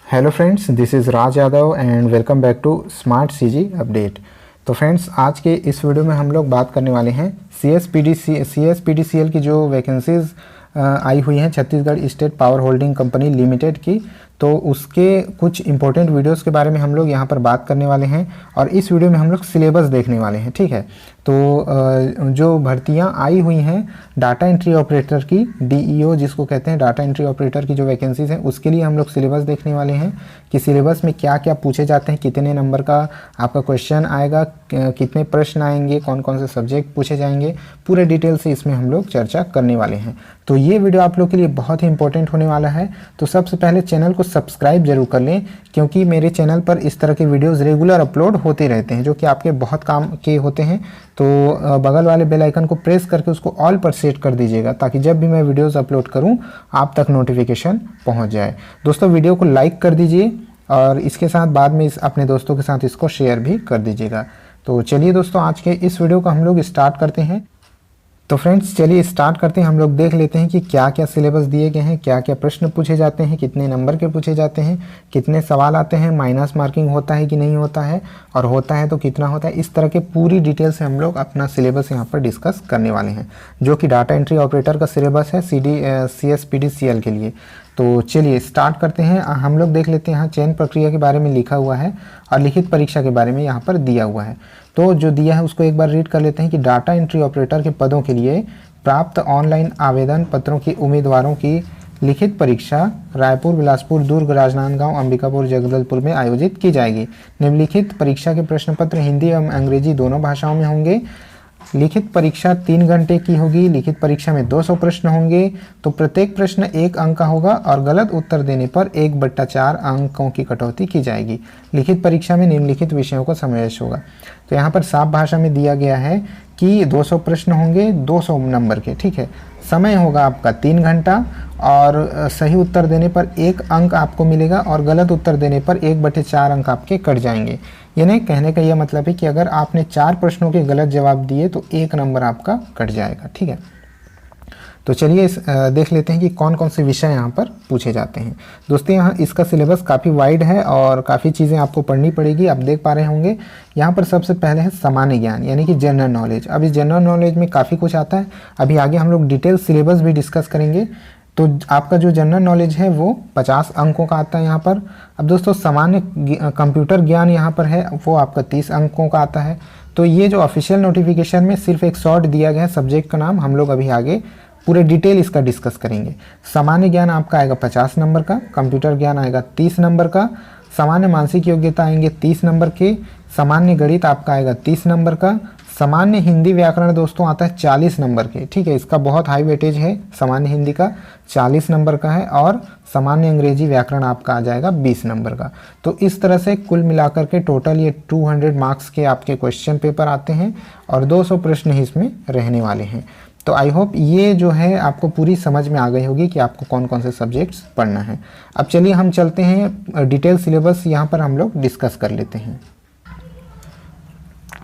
Hello friends, this is Raj Yadav and welcome back to smart CG update. तो friends, आज के इस वीडियो में हम लोग बात करने वाले हैं CSPDCL की जो वैकेंसीज़ आई हुई हैं Chhattisgarh state power holding company limited की। तो उसके कुछ इंपॉर्टेंट वीडियोस के बारे में हम लोग यहाँ पर बात करने वाले हैं और इस वीडियो में हम लोग सिलेबस देखने वाले हैं। ठीक है, तो जो भर्तियाँ आई हुई हैं डाटा एंट्री ऑपरेटर की, DEO जिसको कहते हैं, डाटा एंट्री ऑपरेटर की जो वैकेंसीज़ हैं उसके लिए हम लोग सिलेबस देखने वाले हैं कि सिलेबस में क्या क्या पूछे जाते हैं, कितने नंबर का आपका क्वेश्चन आएगा, कितने प्रश्न आएंगे, कौन कौन से सब्जेक्ट पूछे जाएंगे, पूरे डिटेल से इसमें हम लोग चर्चा करने वाले हैं। तो ये वीडियो आप लोग के लिए बहुत ही इंपॉर्टेंट होने वाला है। तो सबसे पहले चैनल को सब्सक्राइब जरूर कर लें, क्योंकि मेरे चैनल पर इस तरह के वीडियोस रेगुलर अपलोड होते रहते हैं जो कि आपके बहुत काम के होते हैं। तो बगल वाले बेल आइकन को प्रेस करके उसको ऑल पर सेट कर दीजिएगा, ताकि जब भी मैं वीडियोस अपलोड करूं आप तक नोटिफिकेशन पहुंच जाए। दोस्तों, वीडियो को लाइक कर दीजिए और इसके साथ बाद में अपने दोस्तों के साथ इसको शेयर भी कर दीजिएगा। तो चलिए दोस्तों, आज के इस वीडियो को हम लोग स्टार्ट करते हैं। तो फ्रेंड्स, चलिए स्टार्ट करते हैं। हम लोग देख लेते हैं कि क्या क्या सिलेबस दिए गए हैं, क्या क्या प्रश्न पूछे जाते हैं, कितने नंबर के पूछे जाते हैं, कितने सवाल आते हैं, माइनस मार्किंग होता है कि नहीं होता है, और होता है तो कितना होता है। इस तरह के पूरी डिटेल से हम लोग अपना सिलेबस यहाँ पर डिस्कस करने वाले हैं, जो कि डाटा एंट्री ऑपरेटर का सिलेबस है CSPDCL के लिए। तो चलिए स्टार्ट करते हैं। हम लोग देख लेते हैं, यहाँ चयन प्रक्रिया के बारे में लिखा हुआ है और लिखित परीक्षा के बारे में यहाँ पर दिया हुआ है। तो जो दिया है उसको एक बार रीड कर लेते हैं कि डाटा एंट्री ऑपरेटर के पदों के लिए प्राप्त ऑनलाइन आवेदन पत्रों की उम्मीदवारों की लिखित परीक्षा रायपुर, बिलासपुर, दुर्ग, राजनांदगांव, अंबिकापुर, जगदलपुर में आयोजित की जाएगी। निम्नलिखित परीक्षा के प्रश्न पत्र हिंदी एवं अंग्रेजी दोनों भाषाओं में होंगे। लिखित परीक्षा 3 घंटे की होगी। लिखित परीक्षा में 200 प्रश्न होंगे। तो प्रत्येक प्रश्न 1 अंक का होगा और गलत उत्तर देने पर 1/4 अंकों की कटौती की जाएगी। लिखित परीक्षा में निम्नलिखित विषयों का समावेश होगा। तो यहाँ पर साफ भाषा में दिया गया है कि 200 प्रश्न होंगे 200 नंबर के। ठीक है, समय होगा आपका 3 घंटा और सही उत्तर देने पर 1 अंक आपको मिलेगा और गलत उत्तर देने पर 1/4 अंक आपके कट जाएंगे। यानी कहने का यह मतलब है कि अगर आपने 4 प्रश्नों के गलत जवाब दिए तो 1 नंबर आपका कट जाएगा। ठीक है, तो चलिए देख लेते हैं कि कौन कौन से विषय यहाँ पर पूछे जाते हैं। दोस्तों, यहाँ इसका सिलेबस काफ़ी वाइड है और काफ़ी चीज़ें आपको पढ़नी पड़ेगी। आप देख पा रहे होंगे यहाँ पर सबसे पहले है सामान्य ज्ञान, यानी कि जनरल नॉलेज। अब इस जनरल नॉलेज में काफ़ी कुछ आता है। अभी आगे हम लोग डिटेल सिलेबस भी डिस्कस करेंगे। तो आपका जो जनरल नॉलेज है वो 50 अंकों का आता है यहाँ पर। अब दोस्तों, सामान्य कंप्यूटर ज्ञान यहाँ पर है, वो आपका 30 अंकों का आता है। तो ये जो ऑफिशियल नोटिफिकेशन में सिर्फ एक शॉर्ट दिया गया है सब्जेक्ट का नाम, हम लोग अभी आगे पूरे डिटेल इसका डिस्कस करेंगे। सामान्य ज्ञान आपका आएगा 50 नंबर का, कंप्यूटर ज्ञान आएगा 30 नंबर का, सामान्य मानसिक योग्यता आएंगे 30 नंबर के, सामान्य गणित आपका आएगा 30 नंबर का, सामान्य हिंदी व्याकरण दोस्तों आता है 40 नंबर के। ठीक है, इसका बहुत हाई वेटेज है, सामान्य हिंदी का 40 नंबर का है, और सामान्य अंग्रेजी व्याकरण आपका आ जाएगा 20 नंबर का। तो इस तरह से कुल मिलाकर के टोटल ये 200 मार्क्स के आपके क्वेश्चन पेपर आते हैं और 200 प्रश्न ही इसमें रहने वाले हैं। तो आई होप ये जो है आपको पूरी समझ में आ गई होगी कि आपको कौन कौन से सब्जेक्ट्स पढ़ना है। अब चलिए हम चलते हैं, डिटेल सिलेबस यहाँ पर हम लोग डिस्कस कर लेते हैं।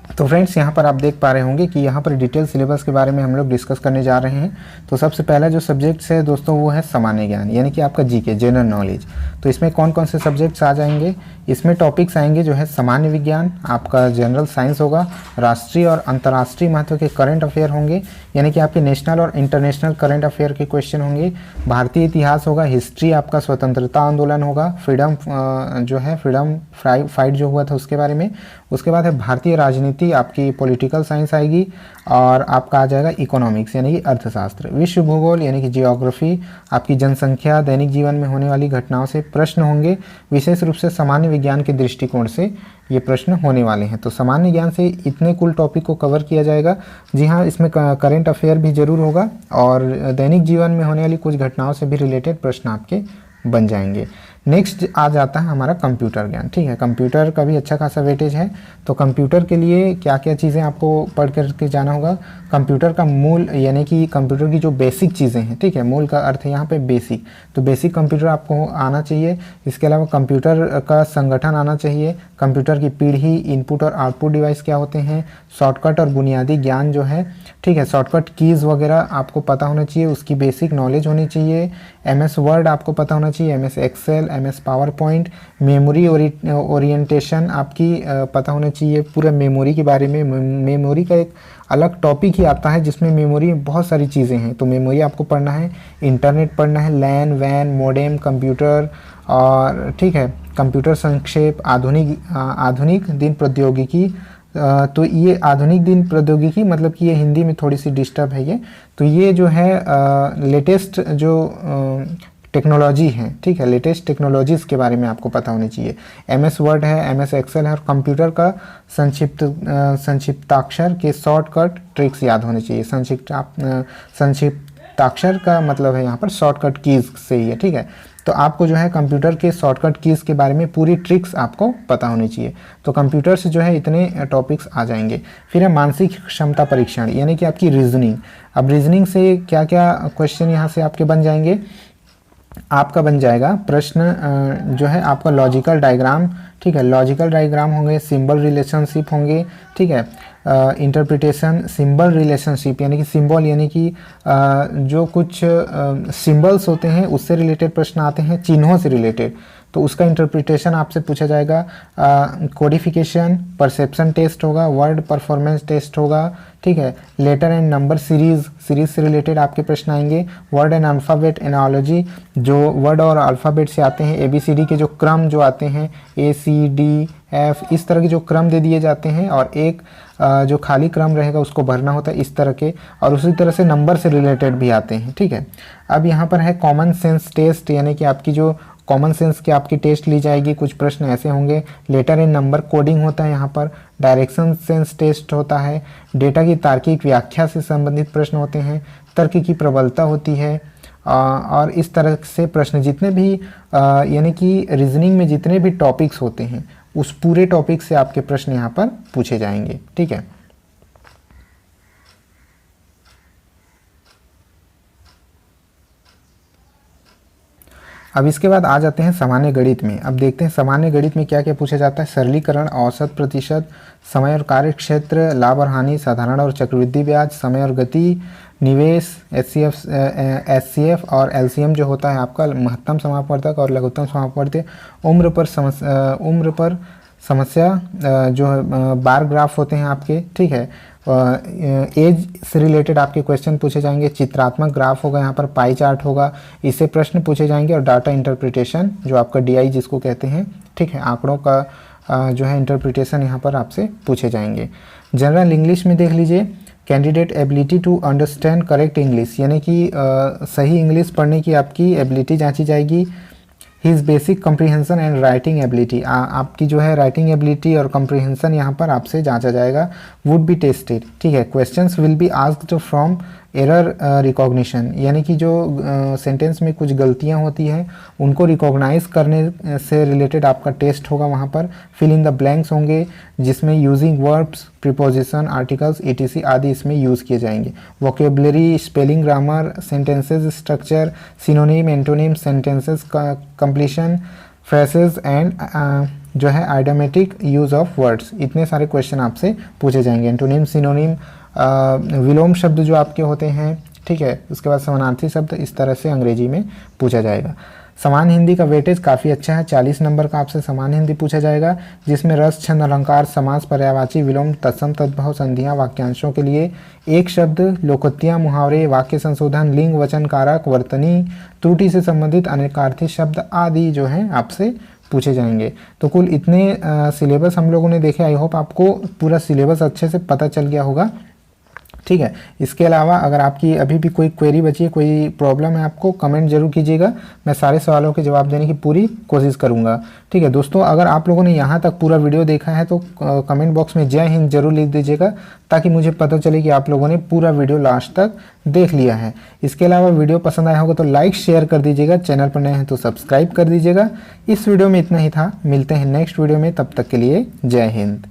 तो फ्रेंड्स, यहाँ पर आप देख पा रहे होंगे कि यहाँ पर डिटेल सिलेबस के बारे में हम लोग डिस्कस करने जा रहे हैं। तो सबसे पहला जो सब्जेक्ट्स है दोस्तों वो है सामान्य ज्ञान, यानी कि आपका जीके, जनरल नॉलेज। तो इसमें कौन कौन से सब्जेक्ट्स आ जाएंगे? इसमें टॉपिक्स आएंगे जो है सामान्य विज्ञान, आपका जनरल साइंस होगा, राष्ट्रीय और अंतर्राष्ट्रीय महत्व के करंट अफेयर होंगे, यानी कि आपके नेशनल और इंटरनेशनल करंट अफेयर के क्वेश्चन होंगे। भारतीय इतिहास होगा, हिस्ट्री आपका स्वतंत्रता आंदोलन होगा, फ्रीडम फाइट जो हुआ था उसके बारे में। उसके बाद है भारतीय राजनीति, आपकी पॉलिटिकल साइंस आएगी, और आपका आ जाएगा इकोनॉमिक्स यानी कि अर्थशास्त्र। विश्व भूगोल यानी कि जियोग्राफी, आपकी जनसंख्या, दैनिक जीवन में होने वाली घटनाओं से प्रश्न होंगे। विशेष रूप से सामान्य विज्ञान के दृष्टिकोण से ये प्रश्न होने वाले हैं। तो सामान्य ज्ञान से इतने कुल टॉपिक को कवर किया जाएगा। जी हाँ, इसमें करंट अफेयर भी जरूर होगा और दैनिक जीवन में होने वाली कुछ घटनाओं से भी रिलेटेड प्रश्न आपके बन जाएंगे। नेक्स्ट आ जाता है हमारा कंप्यूटर ज्ञान। ठीक है, कंप्यूटर का भी अच्छा खासा वेटेज है। तो कंप्यूटर के लिए क्या क्या चीज़ें आपको पढ़ करके जाना होगा? कंप्यूटर का मूल, यानी कि कंप्यूटर की जो बेसिक चीज़ें हैं। ठीक है, मूल का अर्थ है यहाँ पे बेसिक। तो बेसिक कंप्यूटर आपको आना चाहिए। इसके अलावा कंप्यूटर का संगठन आना चाहिए, कंप्यूटर की पीढ़ी, इनपुट और आउटपुट डिवाइस क्या होते हैं, शॉर्टकट और बुनियादी ज्ञान जो है, ठीक है, शॉर्टकट कीज़ वगैरह आपको पता होना चाहिए, उसकी बेसिक नॉलेज होनी चाहिए। MS वर्ड आपको पता होना चाहिए, MS Excel, MS PowerPoint, memory orientation आपकी पता होना चाहिए। पूरा मेमोरी के बारे में, मेमोरी का एक अलग टॉपिक ही आता है जिसमें मेमोरी में बहुत सारी चीज़ें हैं, तो मेमोरी आपको पढ़ना है। इंटरनेट पढ़ना है, लैन वैन मॉडेम कंप्यूटर, और ठीक है कंप्यूटर संक्षेप, आधुनिक दिन प्रौद्योगिकी। तो ये आधुनिक दिन प्रौद्योगिकी मतलब कि ये हिंदी में थोड़ी सी डिस्टर्ब है ये, तो ये जो है लेटेस्ट जो टेक्नोलॉजी है, ठीक है, लेटेस्ट टेक्नोलॉजीज़ के बारे में आपको पता होनी चाहिए। MS वर्ड है, MS एक्सेल है, और कंप्यूटर का संक्षिप्ताक्षर के शॉर्टकट ट्रिक्स याद होने चाहिए। संक्षिप्ताक्षर का मतलब है यहाँ पर शॉर्टकट कीज़ से ही है, ठीक है। तो आपको जो है कंप्यूटर के शॉर्टकट कीज़ के बारे में पूरी ट्रिक्स आपको पता होनी चाहिए। तो कंप्यूटर से जो है इतने टॉपिक्स आ जाएंगे। फिर है मानसिक क्षमता परीक्षण, यानी कि आपकी रीजनिंग। अब रीजनिंग से क्या क्या क्वेश्चन यहाँ से आपके बन जाएंगे, आपका बन जाएगा प्रश्न जो है आपका लॉजिकल डायग्राम, ठीक है, लॉजिकल डायग्राम होंगे, सिंबल रिलेशनशिप होंगे, ठीक है, इंटरप्रिटेशन, सिंबल रिलेशनशिप यानी कि सिंबल यानी कि जो कुछ सिंबल्स होते हैं उससे रिलेटेड प्रश्न आते हैं, चिन्हों से रिलेटेड, तो उसका इंटरप्रिटेशन आपसे पूछा जाएगा। कोडिफिकेशन, परसेप्शन टेस्ट होगा, वर्ड परफॉर्मेंस टेस्ट होगा, ठीक है, लेटर एंड नंबर सीरीज से रिलेटेड आपके प्रश्न आएंगे। वर्ड एंड अल्फ़ाबेट एनालॉजी, जो वर्ड और अल्फ़ाबेट से आते हैं, ABCD के जो क्रम जो आते हैं, ACDF इस तरह के जो क्रम दे दिए जाते हैं, और एक जो खाली क्रम रहेगा उसको भरना होता है इस तरह के, और उसी तरह से नंबर से रिलेटेड भी आते हैं, ठीक है। अब यहाँ पर है कॉमन सेंस टेस्ट, यानी कि आपकी जो कॉमन सेंस की आपकी टेस्ट ली जाएगी। कुछ प्रश्न ऐसे होंगे, लेटर एंड नंबर कोडिंग होता है यहाँ पर, डायरेक्शन सेंस टेस्ट होता है, डेटा की तार्किक व्याख्या से संबंधित प्रश्न होते हैं, तर्क की प्रबलता होती है, और इस तरह से प्रश्न जितने भी यानी कि रीजनिंग में जितने भी टॉपिक्स होते हैं उस पूरे टॉपिक से आपके प्रश्न यहाँ पर पूछे जाएंगे, ठीक है। अब इसके बाद आ जाते हैं सामान्य गणित में। अब देखते हैं सामान्य गणित में क्या क्या पूछा जाता है। सरलीकरण, औसत प्रतिशत, समय और कार्य क्षेत्र, लाभ और हानि, साधारण और चक्रवृद्धि ब्याज, समय और गति, निवेश, SCF और LCM जो होता है आपका महत्तम समापवर्तक और लघुत्तम समापवर्तक, उम्र पर समस्या जो बार ग्राफ होते हैं आपके, ठीक है। एज से रिलेटेड आपके क्वेश्चन पूछे जाएंगे। चित्रात्मक ग्राफ होगा, यहाँ पर पाई चार्ट होगा, इससे प्रश्न पूछे जाएंगे। और डाटा इंटरप्रिटेशन जो आपका DI जिसको कहते हैं, ठीक है, आंकड़ों का जो है इंटरप्रिटेशन यहाँ पर आपसे पूछे जाएंगे। जनरल इंग्लिश में देख लीजिए, candidate ability to understand correct English, यानी कि सही इंग्लिश पढ़ने की आपकी एबिलिटी जांची जाएगी। His basic comprehension and writing ability, आपकी जो है राइटिंग एबिलिटी और कम्प्रीहेंसन यहाँ पर आपसे जांचा जाएगा। वुड बी टेस्टेड, ठीक है। Questions will be asked from error recognition, यानी कि जो सेंटेंस में कुछ गलतियाँ होती हैं उनको रिकॉग्नाइज करने से रिलेटेड आपका टेस्ट होगा वहाँ पर। फिल इन द ब्लैंक्स होंगे जिसमें using verbs, preposition, articles, ETC आदि इसमें यूज़ किए जाएंगे। Vocabulary, spelling, grammar, sentences structure, synonym, antonym, sentences completion, phrases and जो है आइडियोमेटिक यूज़ ऑफ वर्ड्स, इतने सारे क्वेश्चन आपसे पूछे जाएंगे। एंटोनिम, सिनोनिम, विलोम शब्द जो आपके होते हैं, ठीक है, उसके बाद समानार्थी शब्द, इस तरह से अंग्रेजी में पूछा जाएगा। समान हिंदी का वेटेज काफ़ी अच्छा है, 40 नंबर का आपसे समान हिंदी पूछा जाएगा, जिसमें रस, छंद, अलंकार, समास, पर्यायवाची, विलोम, तत्सम, तद्भव, संधियाँ, वाक्यांशों के लिए एक शब्द, लोकोक्तियाँ, मुहावरे, वाक्य संशोधन, लिंग, वचन, कारक, वर्तनी, त्रुटि से संबंधित अनेकार्थी शब्द आदि जो हैं आपसे पूछे जाएंगे। तो कुल इतने सिलेबस हम लोगों ने देखे। आई होप आपको पूरा सिलेबस अच्छे से पता चल गया होगा, ठीक है। इसके अलावा अगर आपकी अभी भी कोई क्वेरी बची है, कोई प्रॉब्लम है आपको, कमेंट जरूर कीजिएगा, मैं सारे सवालों के जवाब देने की पूरी कोशिश करूंगा, ठीक है। दोस्तों अगर आप लोगों ने यहाँ तक पूरा वीडियो देखा है तो कमेंट बॉक्स में जय हिंद जरूर लिख दीजिएगा, ताकि मुझे पता चले कि आप लोगों ने पूरा वीडियो लास्ट तक देख लिया है। इसके अलावा वीडियो पसंद आया होगा तो लाइक शेयर कर दीजिएगा, चैनल पर नए हैं तो सब्सक्राइब कर दीजिएगा। इस वीडियो में इतना ही था, मिलते हैं नेक्स्ट वीडियो में, तब तक के लिए जय हिंद।